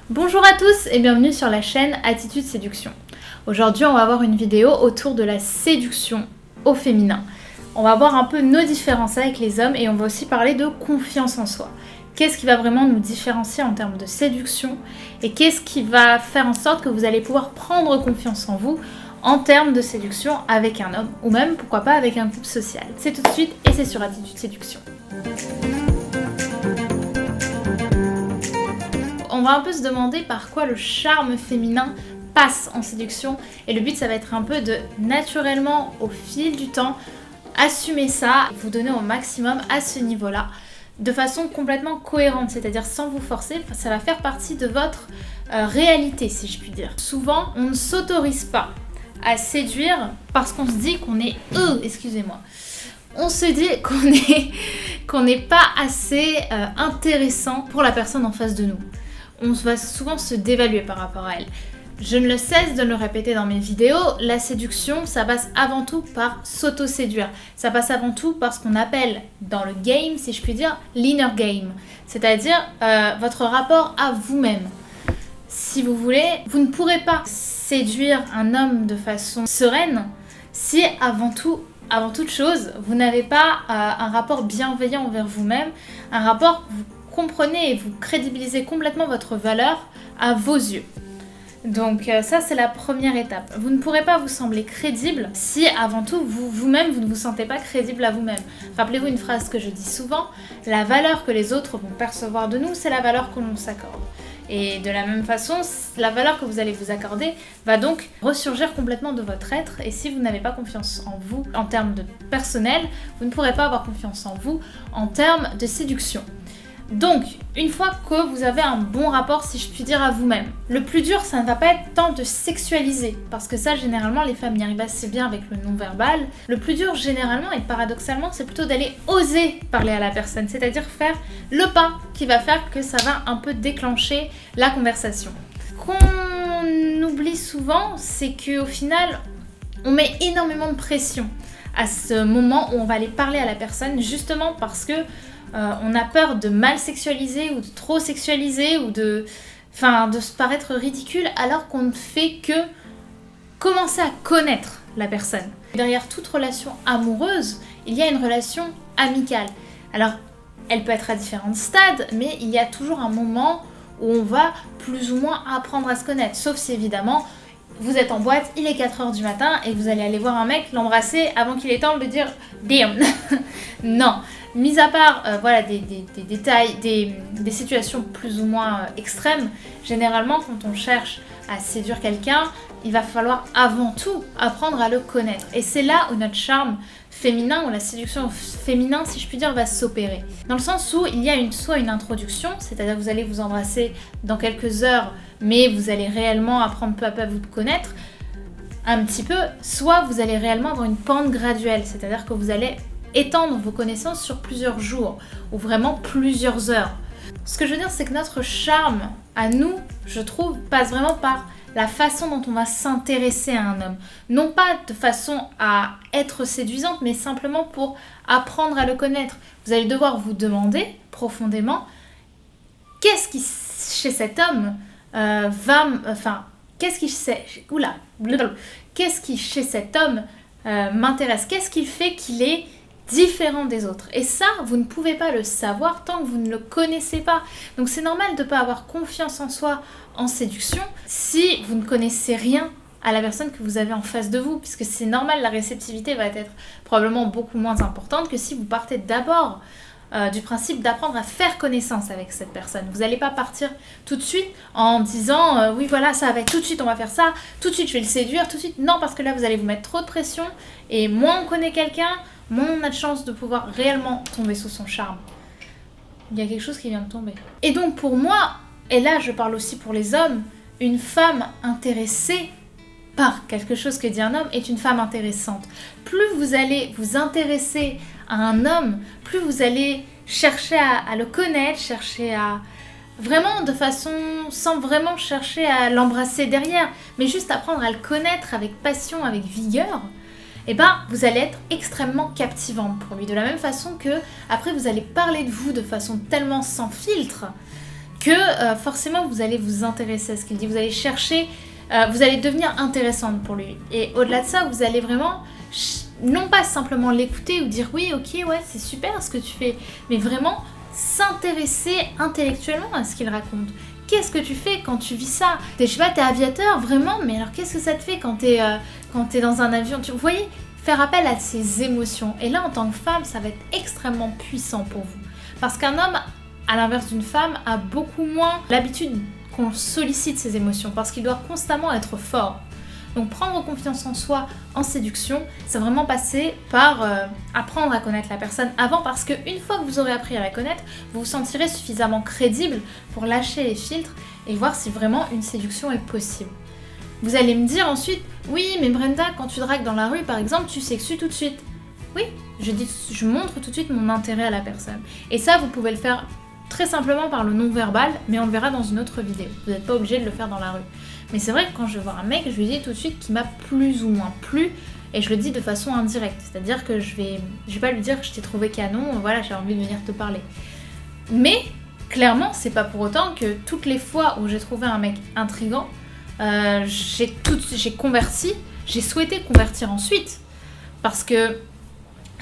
Bonjour à tous et bienvenue sur la chaîne Attitude Séduction. Aujourd'hui on va voir une vidéo autour de la séduction au féminin. On va voir un peu nos différences avec les hommes et on va aussi parler de confiance en soi. Qu'est-ce qui va vraiment nous différencier en termes de séduction et qu'est-ce qui va faire en sorte que vous allez pouvoir prendre confiance en vous en termes de séduction avec un homme ou même pourquoi pas avec un couple social. C'est tout de suite et c'est sur Attitude Séduction. On va un peu se demander par quoi le charme féminin passe en séduction et le but ça va être un peu de naturellement au fil du temps assumer ça, vous donner au maximum à ce niveau-là de façon complètement cohérente, c'est-à-dire sans vous forcer, ça va faire partie de votre réalité si je puis dire. Souvent on ne s'autorise pas à séduire parce qu'on se dit qu'on est on se dit qu'on n'est pas assez intéressant pour la personne en face de nous. On va souvent se dévaluer par rapport à elle. Je ne le cesse de le répéter dans mes vidéos, la séduction, ça passe avant tout par s'auto-séduire. Ça passe avant tout par ce qu'on appelle dans le game, si je puis dire, l'inner game. C'est-à-dire votre rapport à vous-même. Si vous voulez, vous ne pourrez pas séduire un homme de façon sereine si avant toute chose, vous n'avez pas un rapport bienveillant envers vous-même, un rapport où vous comprenez et vous crédibilisez complètement votre valeur à vos yeux. Donc ça c'est la première étape. Vous ne pourrez pas vous sembler crédible si avant tout vous-même vous ne vous sentez pas crédible à vous-même. Rappelez-vous une phrase que je dis souvent, la valeur que les autres vont percevoir de nous, c'est la valeur que l'on s'accorde. Et de la même façon, la valeur que vous allez vous accorder va donc ressurgir complètement de votre être. Et si vous n'avez pas confiance en vous en termes de personnel, vous ne pourrez pas avoir confiance en vous en termes de séduction. Donc, une fois que vous avez un bon rapport, si je puis dire, à vous-même, le plus dur, ça ne va pas être tant de sexualiser, parce que ça, généralement, les femmes y arrivent assez bien avec le non-verbal. Le plus dur, généralement, et paradoxalement, c'est plutôt d'aller oser parler à la personne, c'est-à-dire faire le pas qui va faire que ça va un peu déclencher la conversation. Qu'on oublie souvent, c'est qu'au final, on met énormément de pression à ce moment où on va aller parler à la personne, justement parce que on a peur de mal sexualiser ou de trop sexualiser ou de se paraître ridicule alors qu'on ne fait que commencer à connaître la personne. Derrière toute relation amoureuse, il y a une relation amicale. Alors, elle peut être à différents stades, mais il y a toujours un moment où on va plus ou moins apprendre à se connaître. Sauf si évidemment, vous êtes en boîte, il est 4h du matin et vous allez aller voir un mec, l'embrasser avant qu'il ait temps de lui dire « damn ». Non. Mis à part des détails, des situations plus ou moins extrêmes, généralement quand on cherche à séduire quelqu'un, il va falloir avant tout apprendre à le connaître. Et c'est là où notre charme féminin, ou la séduction féminin, si je puis dire, va s'opérer. Dans le sens où il y a soit une introduction, c'est-à-dire que vous allez vous embrasser dans quelques heures, mais vous allez réellement apprendre peu à peu à vous connaître un petit peu, soit vous allez réellement avoir une pente graduelle, c'est-à-dire que vous allez étendre vos connaissances sur plusieurs jours ou vraiment plusieurs heures. Ce que je veux dire, c'est que notre charme à nous, je trouve, passe vraiment par la façon dont on va s'intéresser à un homme. Non pas de façon à être séduisante, mais simplement pour apprendre à le connaître. Vous allez devoir vous demander profondément qu'est-ce qui, chez cet homme, qu'est-ce qui, chez cet homme, m'intéresse. Qu'est-ce qui fait qu'il est différent des autres. Et ça, vous ne pouvez pas le savoir tant que vous ne le connaissez pas. Donc c'est normal de ne pas avoir confiance en soi en séduction si vous ne connaissez rien à la personne que vous avez en face de vous, puisque c'est normal, la réceptivité va être probablement beaucoup moins importante que si vous partez d'abord du principe d'apprendre à faire connaissance avec cette personne. Vous n'allez pas partir tout de suite en disant oui voilà ça va être tout de suite on va faire ça, tout de suite je vais le séduire, tout de suite non, parce que là vous allez vous mettre trop de pression et moins on connaît quelqu'un, moins on a de chance de pouvoir réellement tomber sous son charme. Il y a quelque chose qui vient de tomber. Et donc pour moi, et là je parle aussi pour les hommes, une femme intéressée par quelque chose que dit un homme est une femme intéressante. Plus vous allez vous intéresser à un homme, plus vous allez chercher à le connaître, chercher à vraiment de façon, sans vraiment chercher à l'embrasser derrière, mais juste apprendre à le connaître avec passion, avec vigueur, et vous allez être extrêmement captivante pour lui. De la même façon que après vous allez parler de vous de façon tellement sans filtre que forcément vous allez vous intéresser à ce qu'il dit, vous allez chercher, vous allez devenir intéressante pour lui. Et au-delà de ça, vous allez vraiment, non pas simplement l'écouter ou dire oui, ok, ouais, c'est super ce que tu fais, mais vraiment s'intéresser intellectuellement à ce qu'il raconte. Qu'est-ce que tu fais quand tu vis ça? Je sais pas, t'es aviateur, vraiment, mais alors qu'est-ce que ça te fait quand t'es dans un avion? Vous voyez, faire appel à ses émotions. Et là, en tant que femme, ça va être extrêmement puissant pour vous. Parce qu'un homme, à l'inverse d'une femme, a beaucoup moins l'habitude qu'on sollicite ses émotions, parce qu'il doit constamment être fort. Donc prendre confiance en soi en séduction, c'est vraiment passer par apprendre à connaître la personne avant, parce qu'une fois que vous aurez appris à la connaître, vous vous sentirez suffisamment crédible pour lâcher les filtres et voir si vraiment une séduction est possible. Vous allez me dire ensuite, oui mais Brenda, quand tu dragues dans la rue par exemple, tu sexues tout de suite. Oui, je montre tout de suite mon intérêt à la personne. Et ça, vous pouvez le faire très simplement par le non-verbal, mais on le verra dans une autre vidéo. Vous n'êtes pas obligé de le faire dans la rue. Mais c'est vrai que quand je vais voir un mec, je lui dis tout de suite qu'il m'a plus ou moins plu, et je le dis de façon indirecte. C'est-à-dire que je vais pas lui dire que je t'ai trouvé canon, voilà, j'ai envie de venir te parler. Mais clairement, c'est pas pour autant que toutes les fois où j'ai trouvé un mec intriguant, j'ai converti, j'ai souhaité convertir ensuite. Parce que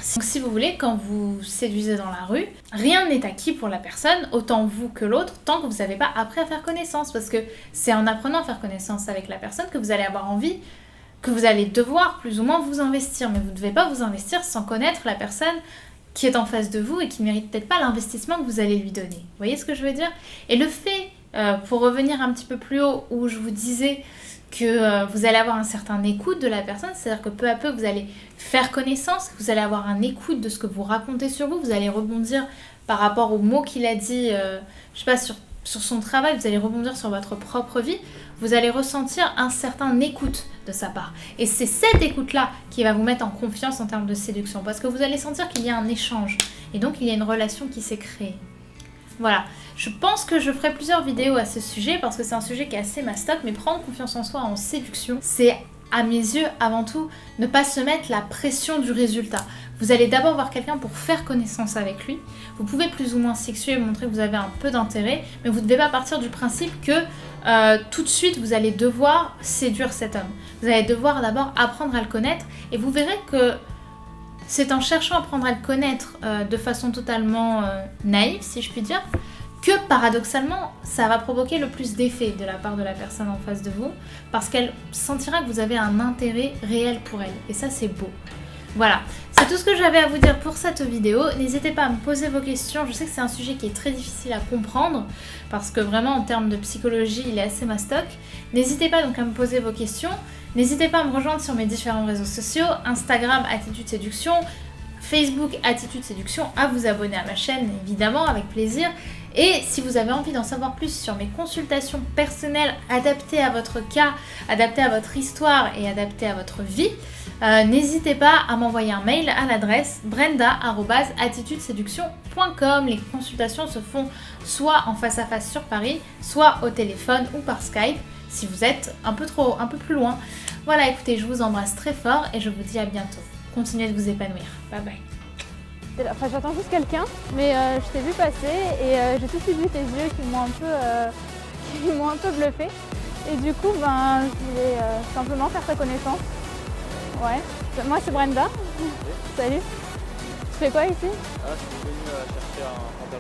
si vous voulez, quand vous séduisez dans la rue, rien n'est acquis pour la personne, autant vous que l'autre, tant que vous n'avez pas appris à faire connaissance. Parce que c'est en apprenant à faire connaissance avec la personne que vous allez avoir envie, que vous allez devoir plus ou moins vous investir. Mais vous ne devez pas vous investir sans connaître la personne qui est en face de vous et qui ne mérite peut-être pas l'investissement que vous allez lui donner. Vous voyez ce que je veux dire? Et le fait, pour revenir un petit peu plus haut, où je vous disais que vous allez avoir un certain écoute de la personne, c'est-à-dire que peu à peu vous allez faire connaissance, vous allez avoir un écoute de ce que vous racontez sur vous allez rebondir par rapport aux mots qu'il a dit, je sais pas, sur son travail, vous allez rebondir sur votre propre vie, vous allez ressentir un certain écoute de sa part. Et c'est cette écoute-là qui va vous mettre en confiance en termes de séduction, parce que vous allez sentir qu'il y a un échange, et donc il y a une relation qui s'est créée. Voilà, je pense que je ferai plusieurs vidéos à ce sujet parce que c'est un sujet qui est assez mastoc, mais prendre confiance en soi en séduction, c'est à mes yeux avant tout ne pas se mettre la pression du résultat. Vous allez d'abord voir quelqu'un pour faire connaissance avec lui, vous pouvez plus ou moins sexuer, montrer que vous avez un peu d'intérêt, mais vous ne devez pas partir du principe que tout de suite vous allez devoir séduire cet homme. Vous allez devoir d'abord apprendre à le connaître et vous verrez que c'est en cherchant à apprendre à le connaître de façon totalement naïve, si je puis dire, que paradoxalement, ça va provoquer le plus d'effet de la part de la personne en face de vous, parce qu'elle sentira que vous avez un intérêt réel pour elle. Et ça, c'est beau. Voilà, c'est tout ce que j'avais à vous dire pour cette vidéo. N'hésitez pas à me poser vos questions. Je sais que c'est un sujet qui est très difficile à comprendre, parce que vraiment, en termes de psychologie, il est assez mastoc. N'hésitez pas donc à me poser vos questions. N'hésitez pas à me rejoindre sur mes différents réseaux sociaux, Instagram, Attitude Séduction, Facebook, Attitude Séduction, à vous abonner à ma chaîne, évidemment, avec plaisir. Et si vous avez envie d'en savoir plus sur mes consultations personnelles adaptées à votre cas, adaptées à votre histoire et adaptées à votre vie, n'hésitez pas à m'envoyer un mail à l'adresse brenda@attitudeséduction.com. Les consultations se font soit en face à face sur Paris, soit au téléphone ou par Skype, si vous êtes un peu plus loin. Voilà, écoutez, je vous embrasse très fort et je vous dis à bientôt. Continuez de vous épanouir. Bye bye. Enfin, j'attends juste quelqu'un, mais je t'ai vu passer et j'ai tout de suite vu tes yeux qui m'ont un peu bluffé. Et du coup, je voulais simplement faire ta connaissance. Ouais. Moi, c'est Brenda. Salut. Tu fais quoi ici? Ah, je suis venu chercher un pantalon.